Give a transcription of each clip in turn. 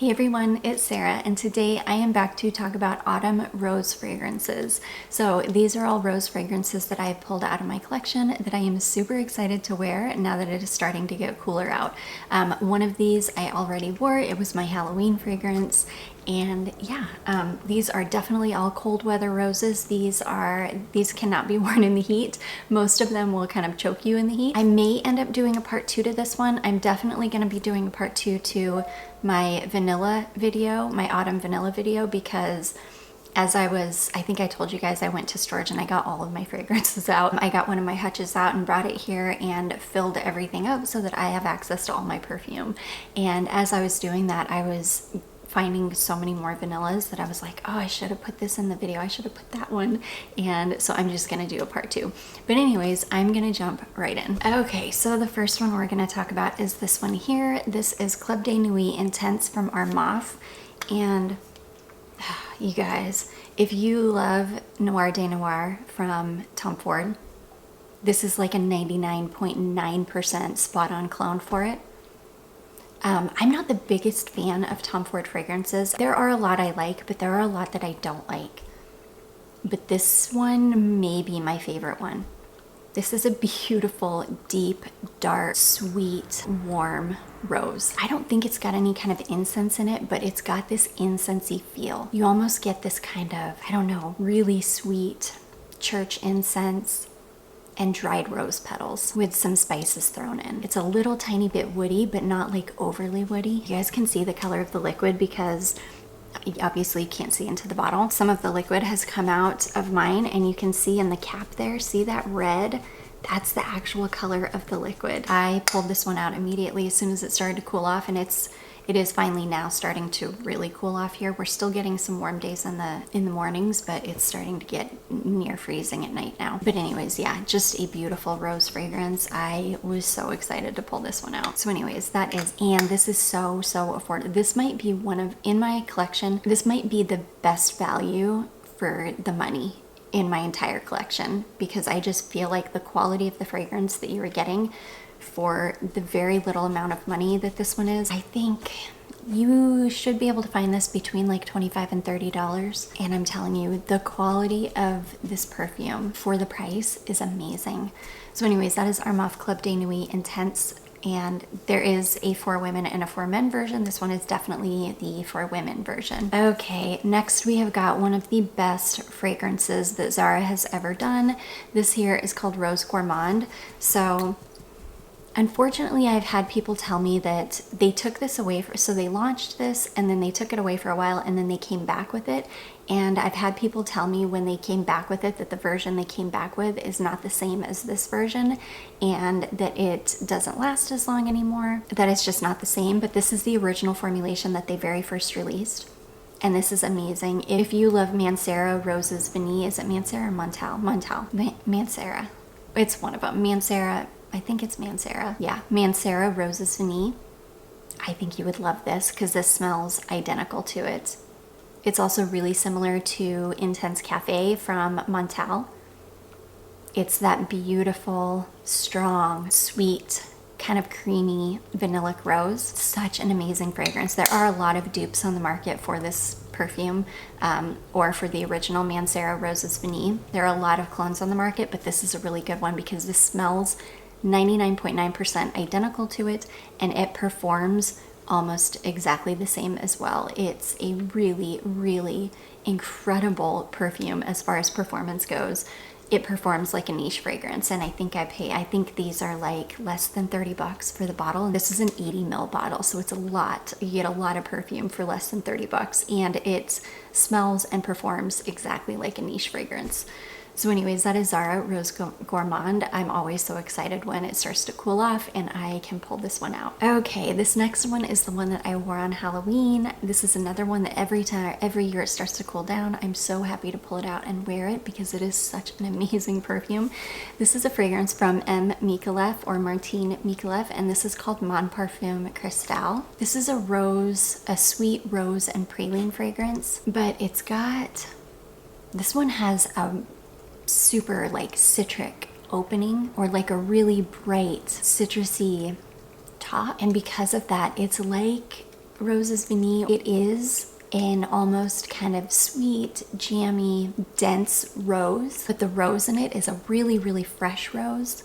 Hey everyone, it's Sarah, and today I am back to talk about autumn rose fragrances. So these are all rose fragrances that I pulled out of my collection that I am super excited to wear now that it is starting to get cooler out. One of these I already wore. It was my Halloween fragrance. And yeah, these are definitely all cold weather roses. These cannot be worn in the heat. Most of them will kind of choke you in the heat. I may end up doing a part 2 to this one. I'm definitely going to be doing a part 2 to my vanilla video, my autumn vanilla video, because I think I told you guys I went to storage and I got all of my fragrances out. I got one of my hutches out and brought it here and filled everything up so that I have access to all my perfume. And as I was doing that, I was finding so many more vanillas that I was like, oh, I should have put this in the video. I should have put that one. And so I'm just gonna do a part 2. But anyways, I'm gonna jump right in. Okay, so the first one we're gonna talk about is this one here. This is Club de Nuit Intense from Armaf. And you guys, if you love Noir de Noir from Tom Ford, this is like a 99.9% spot on clone for it. I'm not the biggest fan of Tom Ford fragrances. There are a lot I like, but there are a lot that I don't like. But this one may be my favorite one. This is a beautiful, deep, dark, sweet, warm rose. I don't think it's got any kind of incense in it, but it's got this incensey feel. You almost get this kind of, I don't know, really sweet church incense and dried rose petals with some spices thrown in. It's a little tiny bit woody, but not like overly woody. You guys can see the color of the liquid because you obviously can't see into the bottle. Some of the liquid has come out of mine and you can see in the cap there, see that red? That's the actual color of the liquid. I pulled this one out immediately as soon as it started to cool off, and it is finally now starting to really cool off here. We're still getting some warm days in the mornings, but it's starting to get near freezing at night now. But anyways, yeah, just a beautiful rose fragrance. I was so excited to pull this one out. So anyways, that is, and this is so affordable. This might be in my collection, this might be the best value for the money in my entire collection, because I just feel like the quality of the fragrance that you are getting for the very little amount of money that this one is, I think you should be able to find this between like $25 and $30. And I'm telling you, the quality of this perfume for the price is amazing. So anyways, that is Armaf Club de Nuit Intense. And there is a for women and a for men version. This one is definitely the for women version. Okay, next we have got one of the best fragrances that Zara has ever done. This here is called Rose Gourmand. So unfortunately, I've had people tell me that they took this away so they launched this and then they took it away for a while and then they came back with it. And I've had people tell me when they came back with it that the version they came back with is not the same as this version and that it doesn't last as long anymore, that it's just not the same. But this is the original formulation that they very first released. And this is amazing. If you love Mancera Roses Vanille, is it Mancera or Montal? Montal. Mancera. It's one of them. Mancera. I think it's Mancera. Yeah, Mancera Roses Vanille. I think you would love this because this smells identical to it. It's also really similar to Intense Cafe from Montal. It's that beautiful, strong, sweet, kind of creamy vanillic rose. Such an amazing fragrance. There are a lot of dupes on the market for this perfume, or for the original Mancera Roses Vanille. There are a lot of clones on the market, but this is a really good one because this smells 99.9% identical to it, and it performs almost exactly the same as well. It's a really incredible perfume as far as performance goes. It performs like a niche fragrance, and I think these are like less than $30 for the bottle. This is an 80 ml bottle, so it's a lot. You get a lot of perfume for less than $30, and it smells and performs exactly like a niche fragrance. So anyways, that is Zara Rose Gourmand. I'm always so excited when it starts to cool off and I can pull this one out. Okay, this next one is the one that I wore on Halloween. This is another one that every year it starts to cool down, I'm so happy to pull it out and wear it because it is such an amazing perfume. This is a fragrance from M. Micallef or Martine Micallef, and this is called Mon Parfum Cristal. This is a sweet rose and praline fragrance, but this one has a super like citric opening, or like a really bright citrusy top, and because of that it's like Roses Vanille. It is an almost kind of sweet, jammy, dense rose, but the rose in it is a really, really fresh rose.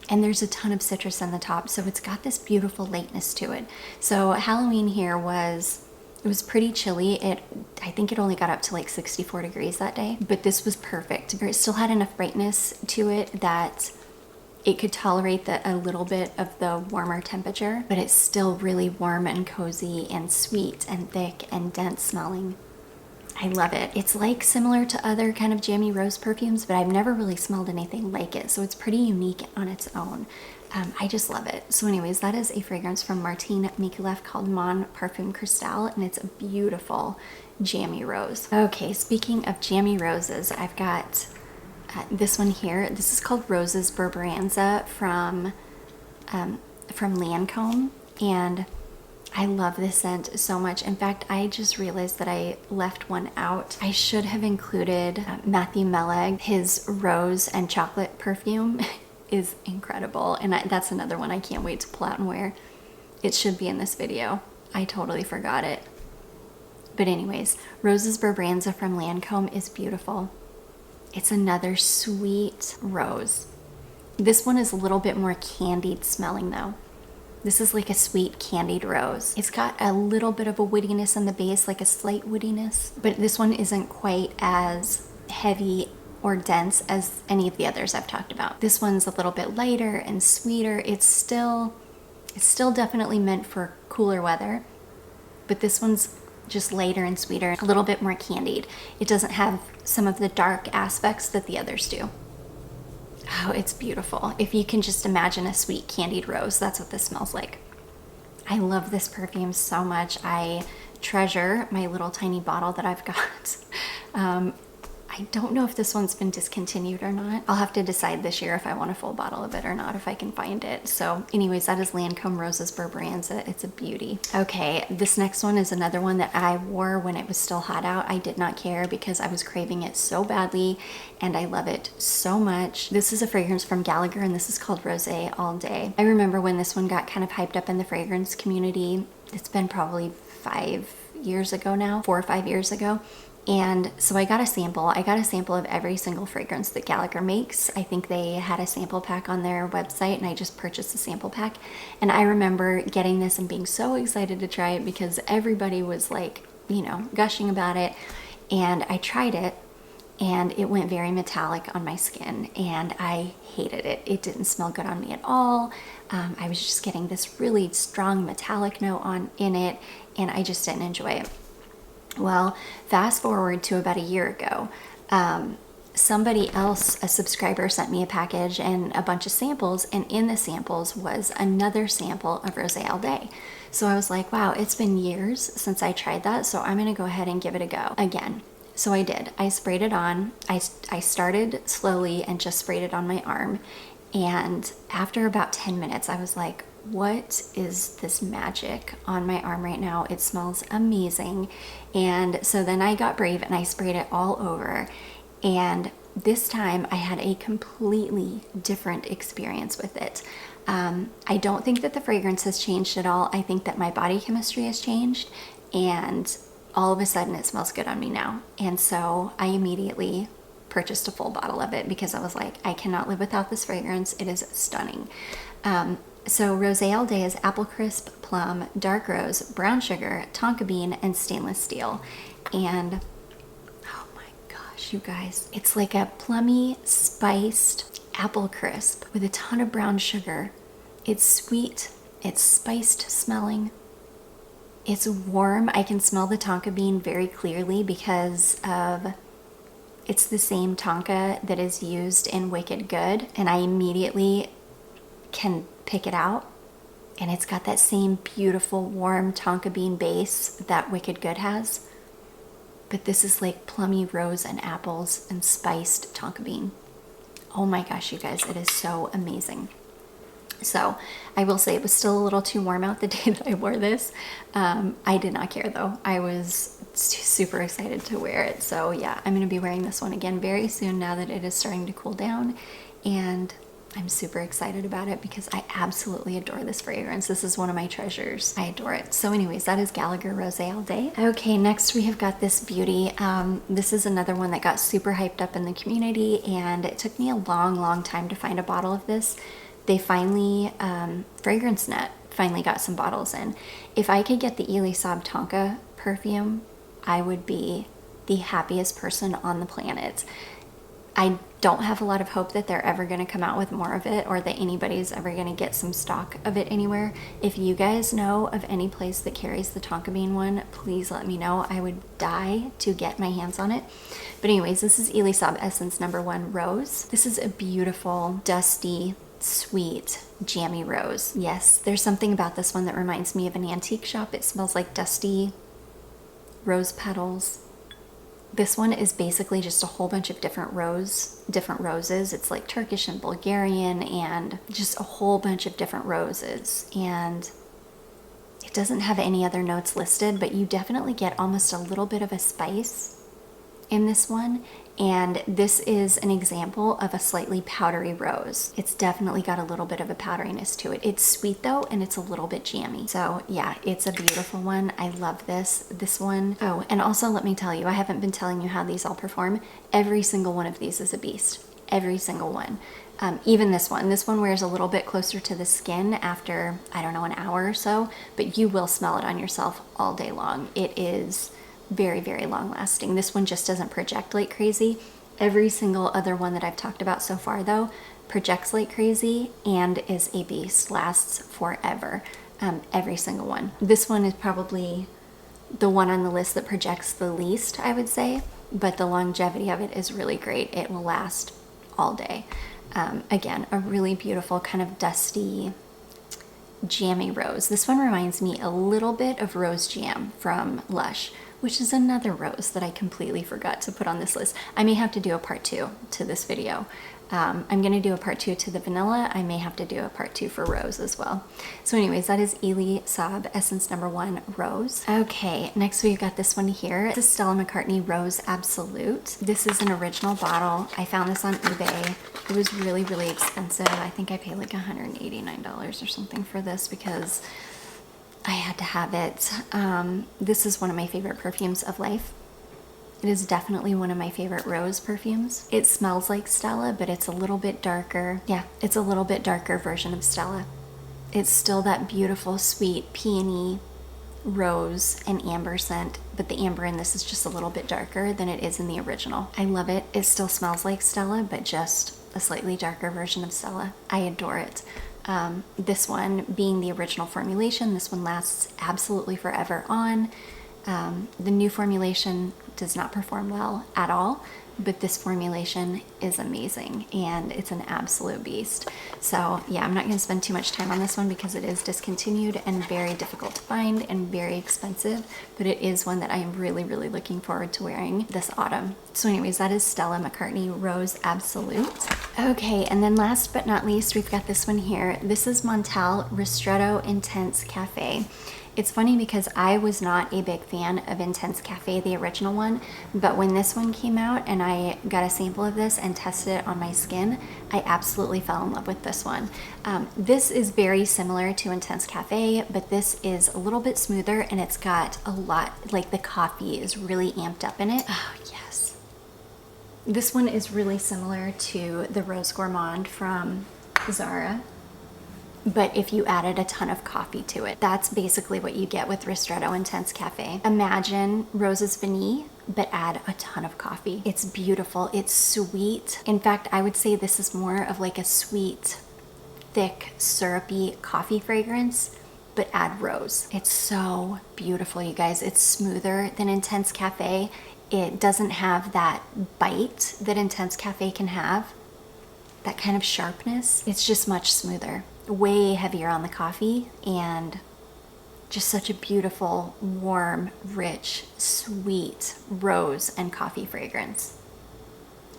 And there's a ton of citrus on the top, so it's got this beautiful lateness to it. So Halloween here it was pretty chilly. I think it only got up to like 64 degrees that day, but this was perfect. It still had enough brightness to it that it could tolerate a little bit of the warmer temperature, but it's still really warm and cozy and sweet and thick and dense smelling. I love it. It's like similar to other kind of jammy rose perfumes, but I've never really smelled anything like it, so it's pretty unique on its own. I just love it. So anyways, that is a fragrance from Martin Mikulev called Mon Parfum Cristal, and it's a beautiful jammy rose. Okay, speaking of jammy roses, I've got this one here. This is called Roses Berberanza from Lancome, and I love this scent so much. In fact, I just realized that I left one out. I should have included Matthew Meleg. His rose and chocolate perfume is incredible, and that's another one I can't wait to pull out and wear. It should be in this video. I totally forgot it. But anyways, Roses Berberanza from Lancome is beautiful. It's another sweet rose. This one is a little bit more candied smelling though. This is like a sweet candied rose. It's got a little bit of a woodiness on the base, like a slight woodiness, but this one isn't quite as heavy or dense as any of the others I've talked about. This one's a little bit lighter and sweeter. It's still definitely meant for cooler weather, but this one's just lighter and sweeter, a little bit more candied. It doesn't have some of the dark aspects that the others do. Oh, it's beautiful. If you can just imagine a sweet candied rose, that's what this smells like. I love this perfume so much. I treasure my little tiny bottle that I've got. I don't know if this one's been discontinued or not. I'll have to decide this year if I want a full bottle of it or not, if I can find it. So anyways, that is Lancome Roses Berberanza. It's a beauty. Okay, this next one is another one that I wore when it was still hot out. I did not care because I was craving it so badly, and I love it so much. This is a fragrance from Gallagher, and this is called Rose All Day. I remember when this one got kind of hyped up in the fragrance community. It's been probably 5 years ago now, 4 or 5 years ago. And so I got a sample. I got a sample of every single fragrance that Gallagher makes. I think they had a sample pack on their website, and I just purchased a sample pack. And I remember getting this and being so excited to try it because everybody was like, you know, gushing about it. And I tried it, and it went very metallic on my skin, and I hated it. It didn't smell good on me at all. I was just getting this really strong metallic note in it, and I just didn't enjoy it. Well, fast forward to about a year ago, somebody else, a subscriber, sent me a package and a bunch of samples, and in the samples was another sample of Rose All Day. So I was like, wow, it's been years since I tried that, so I'm gonna go ahead and give it a go again. So I did. I sprayed it on. I started slowly and just sprayed it on my arm, and after about 10 minutes, I was like, what is this magic on my arm right now? It smells amazing. And so then I got brave and I sprayed it all over, and this time I had a completely different experience with it. I don't think that the fragrance has changed at all. I think that my body chemistry has changed, and all of a sudden it smells good on me now. And so I immediately purchased a full bottle of it because I was like, I cannot live without this fragrance. It is stunning. So Rose All Day is apple crisp, plum, dark rose, brown sugar, tonka bean, and stainless steel. And oh my gosh, you guys, it's like a plummy, spiced apple crisp with a ton of brown sugar. It's sweet, it's spiced smelling, it's warm. I can smell the tonka bean very clearly because it's the same tonka that is used in Wicked Good, and I immediately can pick it out, and it's got that same beautiful warm tonka bean base that Wicked Good has, but this is like plummy rose and apples and spiced tonka bean. Oh my gosh, you guys, it is so amazing. So I will say it was still a little too warm out the day that I wore this. I did not care though. I was super excited to wear it. So yeah, I'm going to be wearing this one again very soon now that it is starting to cool down, and I'm super excited about it because I absolutely adore this fragrance. This is one of my treasures. I adore it. So anyways, that is Gallagher Rose All Day. Okay, next we have got this beauty. This is another one that got super hyped up in the community, and it took me a long time to find a bottle of this. They finally, Fragrance Net finally got some bottles in. If I could get the Elysium Tonka perfume, I would be the happiest person on the planet. I don't have a lot of hope that they're ever going to come out with more of it, or that anybody's ever going to get some stock of it anywhere. If you guys know of any place that carries the Tonka Bean one, please let me know. I would die to get my hands on it. But anyways, this is Elysium Essence No. 1 Rose. This is a beautiful, dusty, sweet, jammy rose. Yes, there's something about this one that reminds me of an antique shop. It smells like dusty rose petals. This one is basically just a whole bunch of different roses. It's like Turkish and Bulgarian and just a whole bunch of different roses. And it doesn't have any other notes listed, but you definitely get almost a little bit of a spice in this one. And this is an example of a slightly powdery rose. It's definitely got a little bit of a powderiness to it. It's sweet though, and it's a little bit jammy. So yeah, it's a beautiful one. I love this one. Oh, and also let me tell you, I haven't been telling you how these all perform. Every single one of these is a beast. Every single one. Even this one. This one wears a little bit closer to the skin after, I don't know, an hour or so, but you will smell it on yourself all day long. It is very long lasting. This one just doesn't project like crazy. Every single other one that I've talked about so far though projects like crazy and is a beast, lasts forever. Every single one. This one is probably the one on the list that projects the least, I would say, but the longevity of it is really great. It will last all day. Again, a really beautiful kind of dusty, jammy rose. This one reminds me a little bit of Rose Jam from Lush, which is another rose that I completely forgot to put on this list. I may have to do a part 2 to this video. I'm going to do a part 2 to the vanilla. I may have to do a part 2 for rose as well. So anyways, that is Elysium Essence No. 1 Rose. Okay, next we've got this one here. This is Stella McCartney Rose Absolute. This is an original bottle. I found this on eBay. It was really expensive. I think I paid like $189 or something for this because I had to have it. This is one of my favorite perfumes of life. It is definitely one of my favorite rose perfumes. It smells like Stella, but it's a little bit darker. Yeah, it's a little bit darker version of Stella. It's still that beautiful, sweet, peony rose and amber scent, but the amber in this is just a little bit darker than it is in the original. I love it. It still smells like Stella, but just a slightly darker version of Stella. I adore it. This one being the original formulation, this one lasts absolutely forever on. The new formulation does not perform well at all, but this formulation is amazing and it's an absolute beast. So yeah, I'm not going to spend too much time on this one because it is discontinued and very difficult to find and very expensive, but it is one that I am really looking forward to wearing this autumn. So anyways, that is Stella McCartney Rose Absolute. Okay, and then last but not least, we've got this one here. This is Montal Ristretto Intense Cafe. It's funny because I was not a big fan of Intense Cafe, the original one, but when this one came out and I got a sample of this and tested it on my skin, I absolutely fell in love with this one. This is very similar to Intense Cafe, but this is a little bit smoother and it's got a lot, like the coffee is really amped up in it. Oh, yes. This one is really similar to the Rose Gourmand from Zara, but if you added a ton of coffee to it. That's basically what you get with Ristretto Intense Cafe. Imagine Roses Vanille, but add a ton of coffee. It's beautiful, it's sweet. In fact, I would say this is more of like a sweet, thick, syrupy coffee fragrance, but add rose. It's so beautiful, you guys. It's smoother than Intense Cafe. It doesn't have that bite that Intense Cafe can have, that kind of sharpness. It's just much smoother. Way heavier on the coffee and just such a beautiful, warm, rich, sweet rose and coffee fragrance.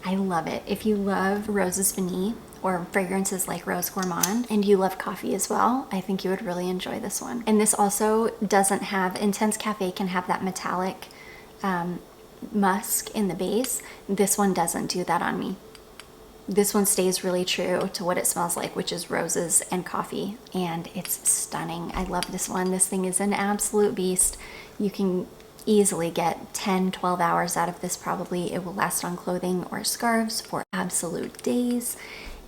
I love it. If you love Roses Vanille or fragrances like Rose Gourmand and you love coffee as well, I think you would really enjoy this one. And this also doesn't have, Intense Cafe can have that metallic musk in the base. This one doesn't do that on me. This one stays really true to what it smells like, which is roses and coffee, and it's stunning. I love this one. This thing is an absolute beast. You can easily get 10-12 hours out of this probably. It will last on clothing or scarves for absolute days,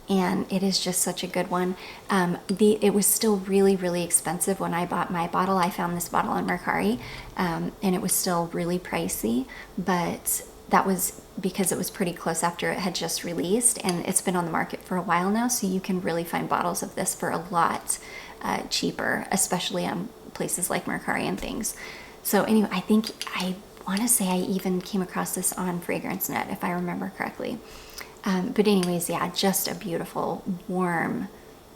and it is just such a good one. It was still really expensive when I bought my bottle. I found this bottle on Mercari, and it was still really pricey, but that was because it was pretty close after it had just released, and it's been on the market for a while now, so you can really find bottles of this for a lot cheaper, especially on places like Mercari and things. So anyway, I want to say I even came across this on Fragrance Net, if I remember correctly. But anyways, yeah, just a beautiful, warm,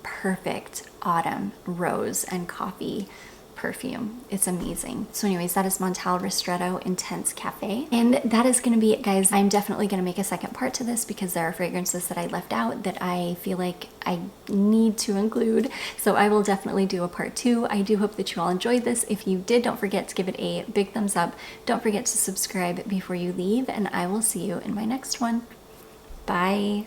perfect autumn rose and coffee perfume. It's amazing. So anyways, that is Montal Ristretto Intense Cafe. And that is going to be it, guys. I'm definitely going to make a second part to this because there are fragrances that I left out that I feel like I need to include. So I will definitely do a part 2. I do hope that you all enjoyed this. If you did, don't forget to give it a big thumbs up. Don't forget to subscribe before you leave, and I will see you in my next one. Bye.